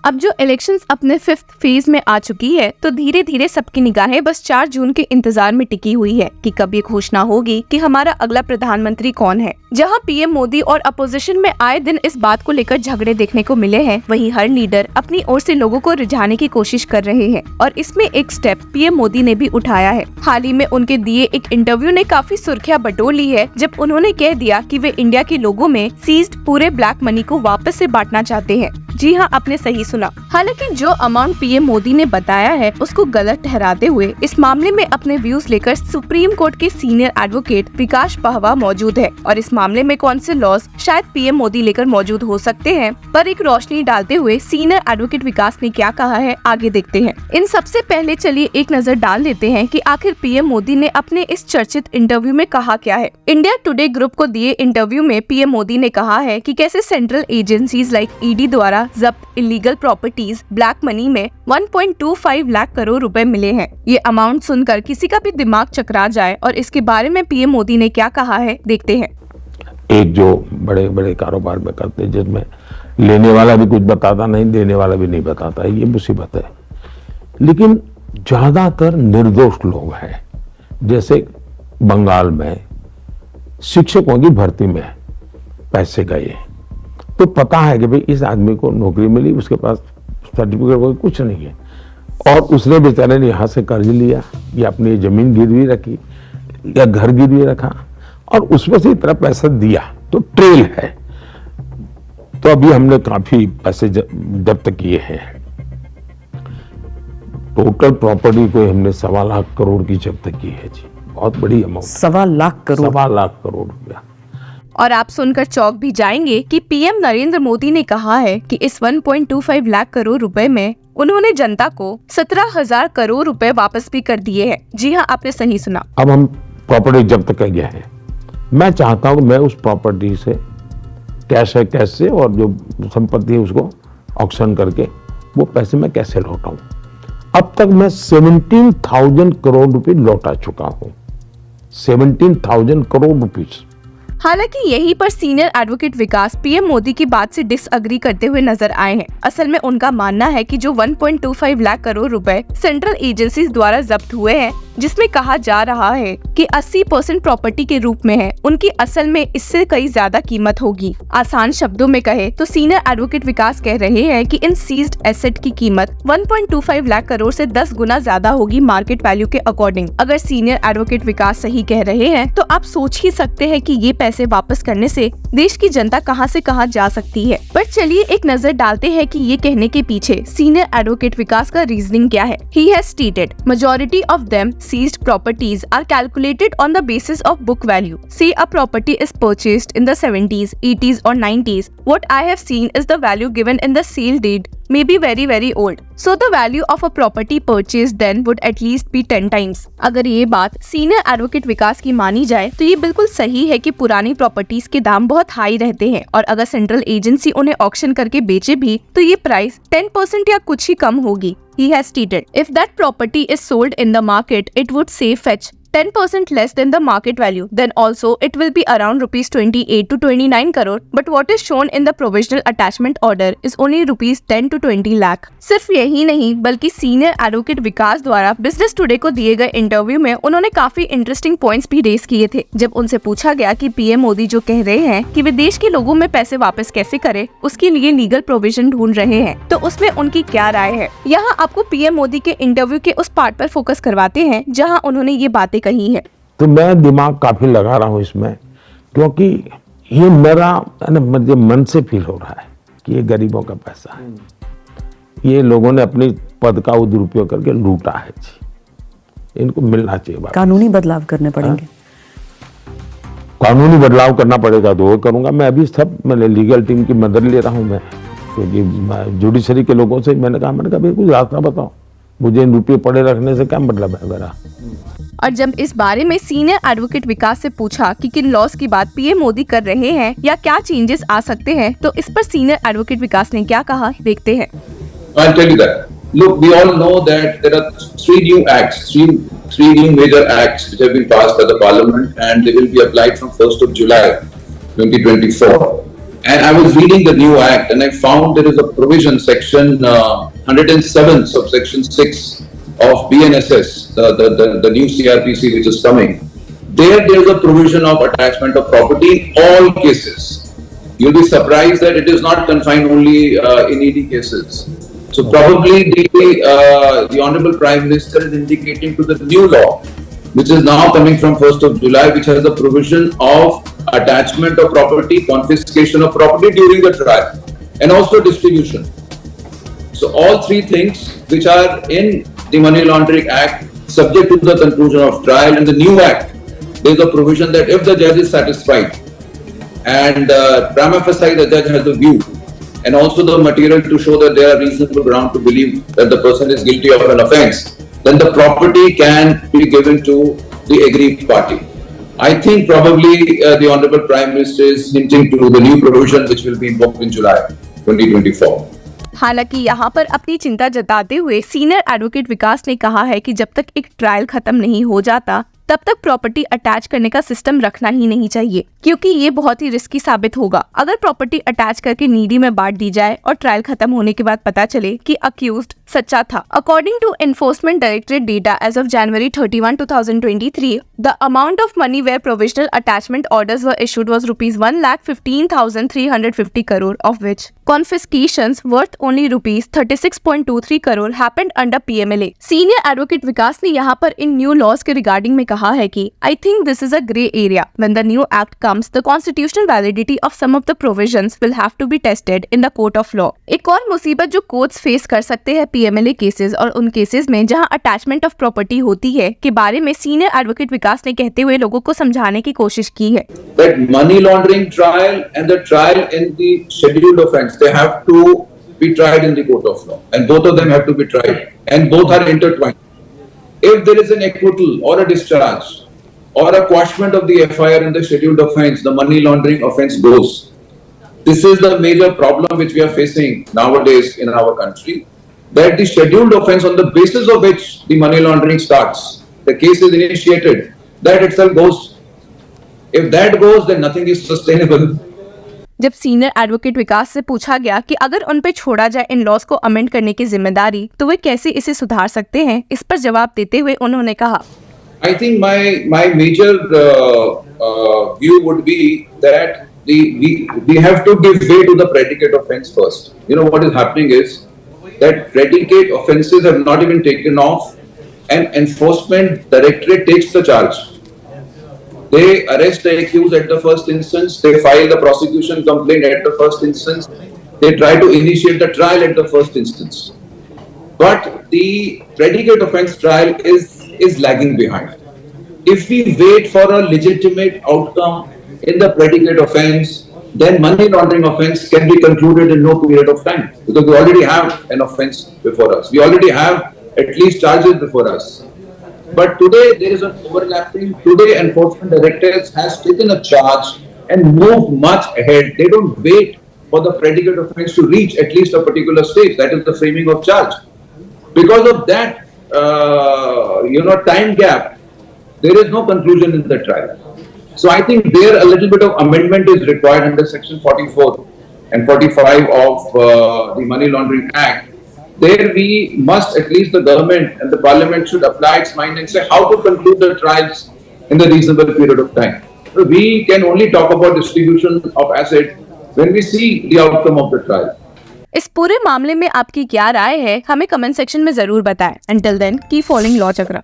अब जो इलेक्शंस अपने 5th फेज में आ चुकी है तो धीरे धीरे सबकी निगाहें बस 4 जून के इंतजार में टिकी हुई है कि कब ये घोषणा होगी कि हमारा अगला प्रधानमंत्री कौन है। जहां पीएम मोदी और अपोजिशन में आए दिन इस बात को लेकर झगड़े देखने को मिले हैं, वहीं हर लीडर अपनी ओर से लोगों को रिझाने की कोशिश कर रहे हैं और इसमें एक स्टेप पीएम मोदी ने भी उठाया है। हाल ही में उनके दिए एक इंटरव्यू ने काफी सुर्खियां बटोर ली है, जब उन्होंने कह दिया कि वे इंडिया के लोगों में सीज्ड पूरे ब्लैक मनी को वापस से बांटना चाहते हैं। जी हाँ, आपने सही सुना। हालांकि जो अमाउंट पीएम मोदी ने बताया है उसको गलत ठहराते हुए इस मामले में अपने व्यूज लेकर सुप्रीम कोर्ट के सीनियर एडवोकेट विकास पहवा मौजूद है और इस मामले में कौन से लॉज शायद पीएम मोदी लेकर मौजूद हो सकते हैं पर एक रोशनी डालते हुए सीनियर एडवोकेट विकास ने क्या कहा है, आगे देखते हैं। इन सबसे पहले चलिए एक नजर डाल देते हैं कि आखिर पीएम मोदी ने अपने इस चर्चित इंटरव्यू में कहा क्या है। इंडिया टुडे ग्रुप को दिए इंटरव्यू में पीएम मोदी ने कहा है कि कैसे सेंट्रल एजेंसीज लाइक ईडी द्वारा जब्त इलीगल प्रॉपर्टीज ब्लैक मनी में 1.25 लाख करोड़ रुपए मिले हैं। ये अमाउंट सुनकर किसी का भी दिमाग चकरा जाए और इसके बारे में पीएम मोदी ने क्या कहा है, देखते हैं। एक जो बड़े बड़े कारोबार में करते हैं जिसमें लेने वाला भी कुछ बताता नहीं, देने वाला भी नहीं बताता, ये मुसीबत है। लेकिन ज्यादातर निर्दोष लोग हैं। जैसे बंगाल में शिक्षकों की भर्ती में पैसे गए तो पता है कि भाई इस आदमी को नौकरी मिली, उसके पास सर्टिफिकेट कुछ नहीं है और उसने बेचारे ने यहाँ से कर्ज लिया या अपनी जमीन गिरवी रखी या घर गिरवी रखा और उसमें से इतना पैसा दिया, तो ट्रेल है। तो अभी हमने काफी पैसे जब्त किए हैं। टोटल प्रॉपर्टी को हमने 1.25 लाख करोड़ की जब्त की है जी, बहुत बड़ी अमाउंट। 1.25 लाख करोड़, 1.25 लाख करोड़ रुपया। और आप सुनकर चौंक भी जाएंगे कि पीएम नरेंद्र मोदी ने कहा है कि इस 1.25 लाख करोड़ रुपए में उन्होंने जनता को 17,000 करोड़ रुपए वापस भी कर दिए हैं। जी हाँ, आपने सही सुना। अब हम प्रॉपर्टी जब्त कर गए हैं। मैं चाहता हूँ मैं उस प्रॉपर्टी से कैश है कैसे और जो संपत्ति है उसको ऑक्शन करके वो पैसे मैं कैसे लौटाऊं। अब तक मैं 17,000 करोड़ रुपए लौटा चुका हूँ, 17,000 करोड़ रुपीज। हालांकि यहीं पर सीनियर एडवोकेट विकास पीएम मोदी की बात से डिसएग्री करते हुए नजर आए हैं। असल में उनका मानना है कि जो 1.25 लाख करोड़ रुपए सेंट्रल एजेंसीज द्वारा जब्त हुए हैं, जिसमें कहा जा रहा है कि 80% प्रॉपर्टी के रूप में है, उनकी असल में इससे कई ज्यादा कीमत होगी। आसान शब्दों में कहे तो सीनियर एडवोकेट विकास कह रहे हैं कि इन सीज्ड एसेट की कीमत 1.25 लाख करोड़ से 10 गुना ज्यादा होगी मार्केट वैल्यू के अकॉर्डिंग। अगर सीनियर एडवोकेट विकास सही कह रहे हैं तो आप सोच ही सकते हैं कि ये पैसे वापस करने से देश की जनता कहां से कहां जा सकती है। पर चलिए एक नजर डालते हैं कि ये कहने के पीछे सीनियर एडवोकेट विकास का रीजनिंग क्या है। He has stated majority of them seized properties are calculated on the basis of book value. Say a property is purchased in the 70s, 80s or 90s. What I have seen is the value given in the sale deed may be very old. So the value of a property purchased then would at least be 10 times. अगर ये बात senior advocate विकास की मानी जाए तो ये बिल्कुल सही है कि पुरानी प्रॉपर्टीज के दाम बहुत हाई रहते हैं और अगर सेंट्रल एजेंसी उन्हें ऑक्शन करके बेचे भी तो ये प्राइस 10% या कुछ ही कम होगी। He has stated, if that property is sold in the market, it would say fetch 10% less than the market value. Then also it will be around rupees 28 to 29 crore. But what is shown in the provisional attachment order is only rupees 10 to 20 lakh. सिर्फ यही नहीं बल्कि senior advocate विकास द्वारा business today को दिए गए interview में उन्होंने काफी इंटरेस्टिंग पॉइंट्स भी रेस किए थे। जब उनसे पूछा गया कि पीएम मोदी जो कह रहे हैं कि वे देश के लोगों में पैसे वापस कैसे करें, उसके लिए लीगल प्रोविजन ढूंढ रहे हैं, तो उसमें उनकी क्या राय है। यहाँ आपको पीएम मोदी के इंटरव्यू के उस पार्ट पर फोकस करवाते हैं जहाँ उन्होंने ये बातें कही है। तो मैं दिमाग काफी लगा रहा हूँ इसमें, क्योंकि ये मेरा मुझे मन से फील हो रहा है कि ये गरीबों का पैसा है, ये लोगों ने अपनी पद का दुरुपयोग करके लूटा है जी, इनको मिलना चाहिए। कानूनी बदलाव करने पड़ेंगे। कानूनी बदलाव करना पड़ेगा तो वो करूंगा। मैं अभी सब मैंने लीगल टीम की मदद ले रहा हूँ मैं, क्योंकि जुडिशरी के लोगों से मैंने कहा भाई कुछ रास्ता बताओ, मुझे इन रुपये पड़े रखने से क्या मतलब है मेरा। और जब इस बारे में सीनियर एडवोकेट विकास से पूछा कि किन लॉस की बात पीएम मोदी कर रहे हैं या क्या चेंजेस आ सकते हैं, तो इस पर सीनियर एडवोकेट विकास ने क्या कहा, देखते हैं। I'll tell you that. Look, we all know that there are three new major acts which have been passed by the Parliament, and they will be applied from 1st of July 2024. And I was reading the new act and I found there is a provision, section 107, subsection 6 of BNSS, the new CRPC which is coming. There is a provision of attachment of property in all cases. You'll be surprised that it is not confined only in ED cases. So probably the Honorable Prime Minister is indicating to the new law, which is now coming from 1st of July, which has a provision of attachment of property, confiscation of property during the trial, and also distribution. So all three things which are in the Money Laundering Act, subject to the conclusion of trial. In the new act, there is a provision that if the judge is satisfied and prima facie the judge has a view and also the material to show that there are reasonable ground to believe that the person is guilty of an offence, then the property can be given to the aggrieved party. I think probably the Honorable Prime Minister is hinting to the new provision which will be invoked in July 2024. हालांकि यहाँ पर अपनी चिंता जताते हुए senior advocate Vikas ने कहा है कि जब तक एक ट्रायल खत्म नहीं हो जाता तब तक प्रॉपर्टी अटैच करने का सिस्टम रखना ही नहीं चाहिए, क्योंकि ये बहुत ही रिस्की साबित होगा। अगर प्रॉपर्टी अटैच करके नीडी में बांट दी जाए और ट्रायल खत्म होने के बाद पता चले कि अक्यूज्ड सच्चा था। According to enforcement directorate data as of January 31, 2023, the amount of money where provisional attachment orders were issued was rupees 1,15,350 crore, of which confiscations worth only rupees 36.23 crore happened under PMLA। Senior advocate Vikas ने यहाँ पर इन new laws के regarding में कहा है कि I think this is a grey area. When the new act comes, the constitutional validity of some of the provisions will have to be tested in the court of law। एक और मुसीबत जो courts face कर सकते हैं PMLA cases और उन cases में जहां अटैचमेंट ऑफ प्रॉपर्टी होती है के बारे में सीनियर एडवोकेट विकास ने कहते हुए लोगों को समझाने की कोशिश की है। That money laundering trial and the trial in the scheduled offence, they have to be tried in the court of law, and both of them have to be tried, and both are intertwined. If there is an acquittal or a discharge or a quashment of the FIR in the scheduled offence, the money laundering offence goes. This is the major problem which we are facing nowadays in our country, that the scheduled offence on the basis of which the money laundering starts, the case is initiated, that itself goes. If that goes, then nothing is sustainable. जब senior advocate विकास से पूछा गया कि अगर उन पे छोड़ा जाए इन लॉस को अमेंड करने की जिम्मेदारी तो वे कैसे इसे सुधार सकते हैं, इस पर जवाब देते हुए उन्होंने कहा, I think my major view would be that we have to give way to the predicate offence first. You know what is happening is that predicate offences have not even taken off, and enforcement directorate takes the charge. They arrest the accused at the first instance, they file the prosecution complaint at the first instance, they try to initiate the trial at the first instance. But the predicate offence trial is lagging behind. If we wait for a legitimate outcome in the predicate offence, then money laundering offence can be concluded in no period of time, because we already have an offence before us. We already have at least charges before us. But today there is an overlapping. Today enforcement directors has taken a charge and moved much ahead. They don't wait for the predicate offence to reach at least a particular stage. That is the framing of charge. Because of that, time gap, there is no conclusion in the trial. So I think there a little bit of amendment is required under section 44 and 45 of the Money Laundering Act. There we must, at least the government and the parliament should apply its mind and say how to conclude the trials in the reasonable period of time. So we can only talk about distribution of assets when we see the outcome of the trial. इस पूरे मामले में आपकी क्या राय है, हमें comment section में जरूर बताएं। Until then, keep following law चक्र।